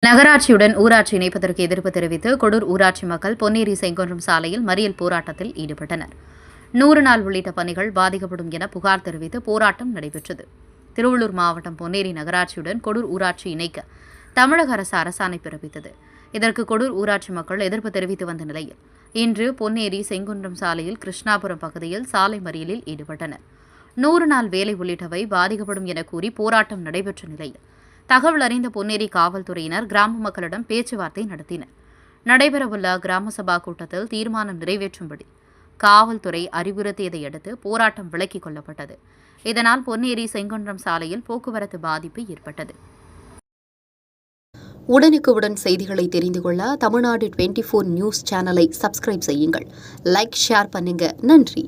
நகராட்சியுடன் ஊராட்சி இணைப்பதற்கு எதிர்ப்பு தெரிவித்து கொடூர் ஊராட்சி மக்கள் பொன்னேரி செங்குன்றம் சாலையில் மறியல் போராட்டத்தில் ஈடுபட்டனர். 100 நாள் உள்ளிட்ட பணிகள் பாதிக்கப்படும் என புகார் தெரிவித்து போராட்டம் நடைபெற்றது. திருவள்ளூர் மாவட்டம் பொன்னேரி நகராட்சியுடன் கொடூர் ஊராட்சி இணைக்க தமிழக அரசு அரசாணை பிறப்பித்தது. இதற்கு கொடூர் ஊராட்சி மக்கள் எதிர்ப்பு தெரிவித்து வந்த நிலையில் இன்று பொன்னேரி செங்குன்றம் சாலையில் கிருஷ்ணாபுரம் பகுதியில் சாலை மறியலில் ஈடுபட்டனர். 100 நாள் வேலை உள்ளிட்டவை பாதிக்கப்படும் என கூறி போராட்டம் நடைபெற்ற நிலையில் தகவல் அறிந்த பொன்னேரி காவல்துறையினர் கிராம மக்களிடம் பேச்சுவார்த்தை நடத்தினர். நடைபெறவுள்ள கிராம சபா கூட்டத்தில் தீர்மானம் நிறைவேற்றும்படி காவல்துறை அறிவுறுத்தியதை அடுத்து போராட்டம் விலக்கிக் கொள்ளப்பட்டது. இதனால் பொன்னேரி செங்குன்றம் சாலையில் போக்குவரத்து பாதிப்பு ஏற்பட்டது. உடனுக்குடன் செய்திகளை தெரிந்து கொள்ள தமிழ்நாடு 24 நியூஸ் சேனலை சப்ஸ்கிரைப் செய்யுங்கள். லைக், ஷேர் பண்ணுங்க. நன்றி.